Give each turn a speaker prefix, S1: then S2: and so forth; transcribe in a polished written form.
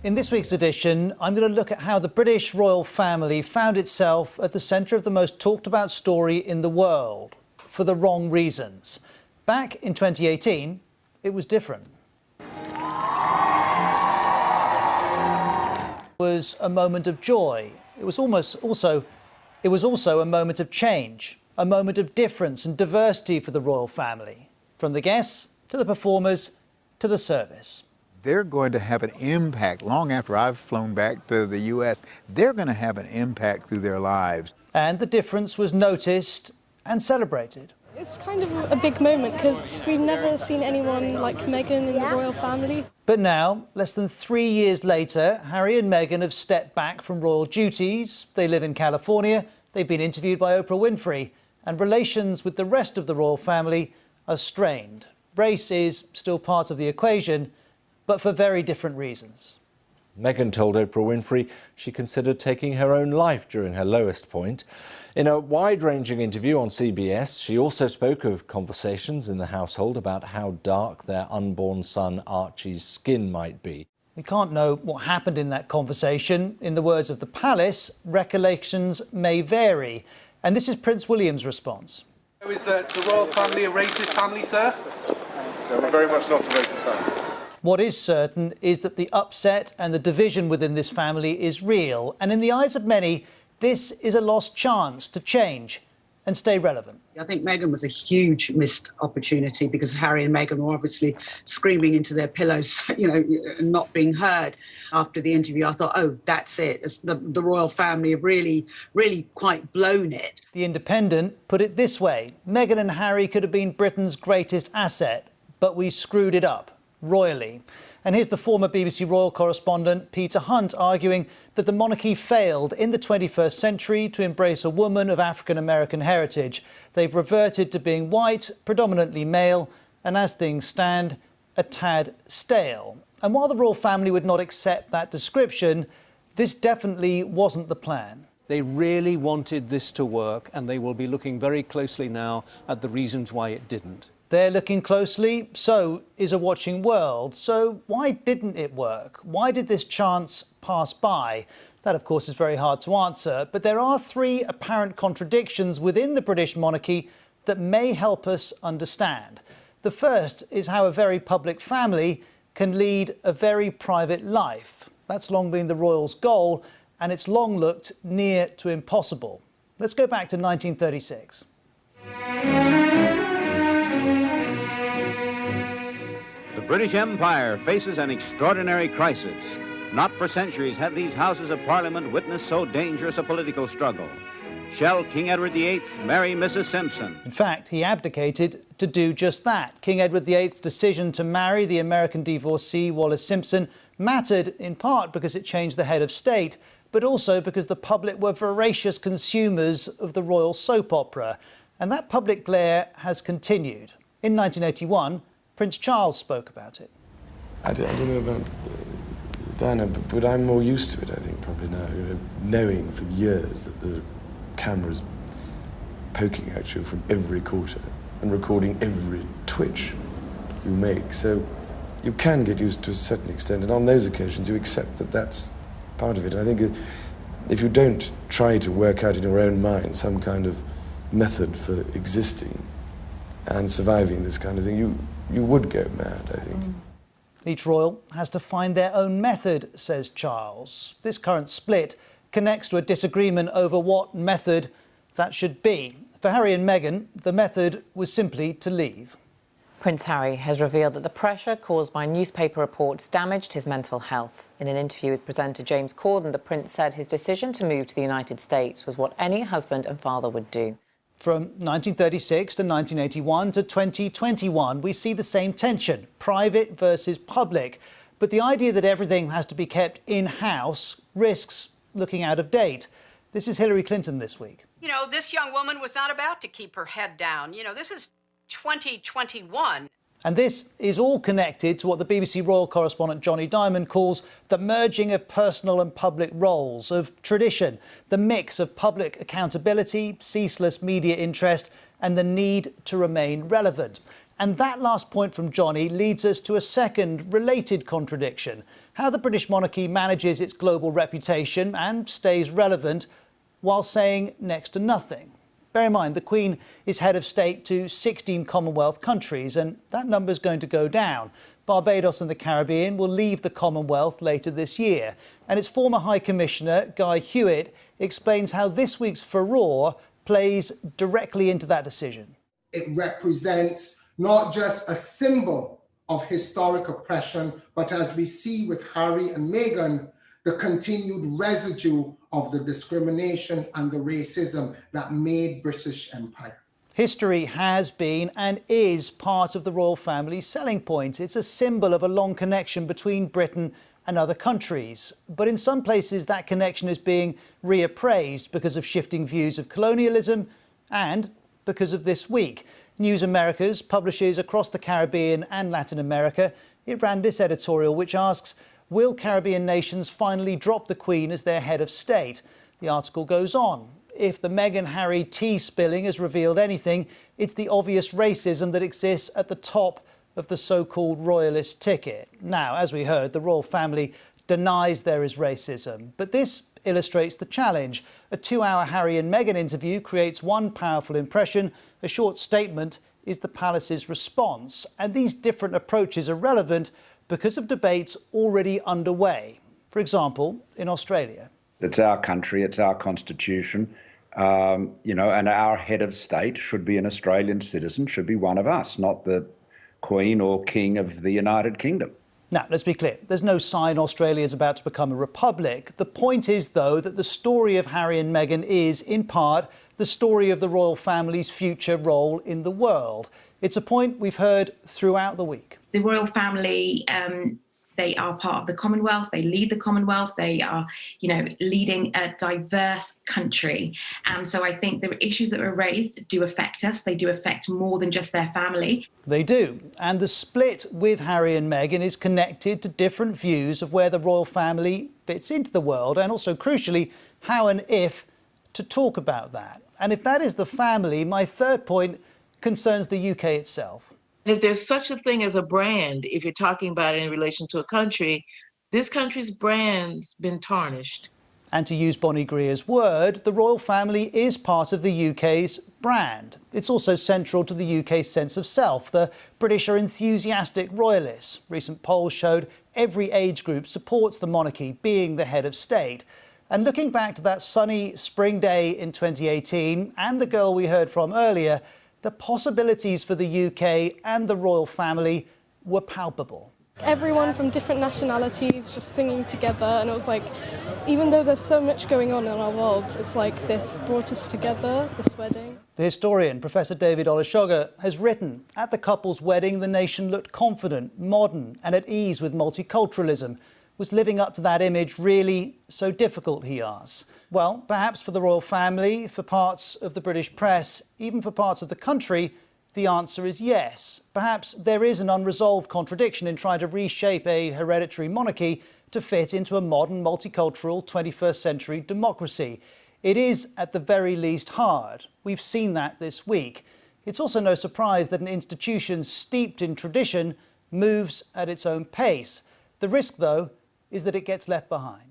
S1: In this week's edition, I'm going to look at how the British royal family found itself at the centre of the most talked about story in the world, for the wrong reasons. Back in 2018, it was different. It was a moment of joy. It was also a moment of change, a moment of difference and diversity for the royal family, from the guests to the performers to the service.
S2: They're going to have an impact long after I've flown back to the US. They're going to have an impact through their lives.
S1: And the difference was noticed and celebrated.
S3: It's kind of a big moment because we've never seen anyone like Meghan in the royal family.
S1: But now, less than 3 years later, Harry and Meghan have stepped back from royal duties. They live in California. They've been interviewed by Oprah Winfrey. And relations with the rest of the royal family are strained. Race is still part of the equation, but for very different reasons.
S4: Meghan told Oprah Winfrey she considered taking her own life during her lowest point. In a wide-ranging interview on CBS, she also spoke of conversations in the household about how dark their unborn son Archie's skin might be.
S1: We can't know what happened in that conversation. In the words of the palace, recollections may vary. And this is Prince William's response.
S5: Is the royal family a racist family, sir?
S6: No, we're very much not a racist family.
S1: What is certain is that the upset and the division within this family is real. And in the eyes of many, this is a lost chance to change and stay relevant.
S7: I think Meghan was a huge missed opportunity because Harry and Meghan were obviously screaming into their pillows, and not being heard. After the interview, I thought, oh, that's it. The royal family have really quite blown it.
S1: The Independent put it this way. Meghan and Harry could have been Britain's greatest asset, but we screwed it up royally. And here's the former BBC royal correspondent Peter Hunt arguing that the monarchy failed in the 21st century to embrace a woman of African-American heritage. They've reverted to being white, predominantly male, and as things stand, a tad stale. And while the royal family would not accept that description, this definitely wasn't the plan.
S8: They really wanted this to work, and they will be looking very closely now at the reasons why it didn't.
S1: They're looking closely, so is a watching world. So why didn't it work? Why did this chance pass by? That, of course, is very hard to answer. But there are three apparent contradictions within the British monarchy that may help us understand. The first is how a very public family can lead a very private life. That's long been the royals' goal, and it's long looked near to impossible. Let's go back to 1936.
S9: The British Empire faces an extraordinary crisis. Not for centuries have these Houses of Parliament witnessed so dangerous a political struggle. Shall King Edward VIII marry Mrs. Simpson?
S1: In fact, he abdicated to do just that. King Edward VIII's decision to marry the American divorcee Wallis Simpson mattered in part because it changed the head of state, but also because the public were voracious consumers of the royal soap opera. And that public glare has continued. In 1981, Prince Charles spoke about it.
S10: I don't know about Diana, but I'm more used to it, I think, probably now. Knowing for years that the camera's poking at you from every quarter and recording every twitch you make. So you can get used to a certain extent, and on those occasions you accept that that's part of it. I think if you don't try to work out in your own mind some kind of method for existing and surviving this kind of thing, you would go mad, I think.
S1: Each royal has to find their own method, says Charles. This current split connects to a disagreement over what method that should be. For Harry and Meghan, the method was simply to leave.
S11: Prince Harry has revealed that the pressure caused by newspaper reports damaged his mental health. In an interview with presenter James Corden, the Prince said his decision to move to the United States was what any husband and father would do.
S1: From 1936 to 1981 to 2021, we see the same tension, private versus public. But the idea that everything has to be kept in-house risks looking out of date. This is Hillary Clinton this week.
S12: This young woman was not about to keep her head down. This is 2021.
S1: And this is all connected to what the BBC royal correspondent Johnny Diamond calls the merging of personal and public roles, of tradition, the mix of public accountability, ceaseless media interest, and the need to remain relevant. And that last point from Johnny leads us to a second related contradiction: how the British monarchy manages its global reputation and stays relevant while saying next to nothing. Bear in mind, the Queen is head of state to 16 Commonwealth countries, and that number's going to go down. Barbados and the Caribbean will leave the Commonwealth later this year, and its former High Commissioner, Guy Hewitt, explains how this week's furore plays directly into that decision.
S13: It represents not just a symbol of historic oppression, but as we see with Harry and Meghan, the continued residue of the discrimination and the racism that made British Empire.
S1: History has been and is part of the royal family's selling point. It's a symbol of a long connection between Britain and other countries. But in some places, that connection is being reappraised because of shifting views of colonialism and because of this week. News Americas publishes across the Caribbean and Latin America. It ran this editorial, which asks, will Caribbean nations finally drop the Queen as their head of state? The article goes on. If the Meghan-Harry tea spilling has revealed anything, it's the obvious racism that exists at the top of the so-called royalist ticket. Now, as we heard, the royal family denies there is racism, but this illustrates the challenge. A 2-hour Harry and Meghan interview creates one powerful impression. A short statement is the palace's response. And these different approaches are relevant because of debates already underway. For example, in Australia.
S14: It's our country, it's our constitution, and our head of state should be an Australian citizen, should be one of us, not the Queen or King of the United Kingdom.
S1: Now, let's be clear. There's no sign Australia is about to become a republic. The point is, though, that the story of Harry and Meghan is, in part, the story of the royal family's future role in the world. It's a point we've heard throughout the week.
S15: The royal family, they are part of the Commonwealth, they lead the Commonwealth, they are, leading a diverse country. So I think the issues that were raised do affect us. They do affect more than just their family.
S1: They do. And the split with Harry and Meghan is connected to different views of where the royal family fits into the world, and also, crucially, how and if to talk about that. And if that is the family, my third point concerns the UK itself.
S16: If there's such a thing as a brand, if you're talking about it in relation to a country, this country's brand's been tarnished.
S1: And to use Bonnie Greer's word, the royal family is part of the UK's brand. It's also central to the UK's sense of self. The British are enthusiastic royalists. Recent polls showed every age group supports the monarchy being the head of state. And looking back to that sunny spring day in 2018 and the girl we heard from earlier, the possibilities for the UK and the royal family were palpable.
S3: Everyone from different nationalities just singing together, and it was like, even though there's so much going on in our world, it's like this brought us together, this wedding.
S1: The historian, Professor David Olusoga, has written, at the couple's wedding, the nation looked confident, modern and at ease with multiculturalism. Was living up to that image really so difficult, he asks? Well, perhaps for the royal family, for parts of the British press, even for parts of the country, the answer is yes. Perhaps there is an unresolved contradiction in trying to reshape a hereditary monarchy to fit into a modern, multicultural, 21st century democracy. It is, at the very least, hard. We've seen that this week. It's also no surprise that an institution steeped in tradition moves at its own pace. The risk, though, is that it gets left behind.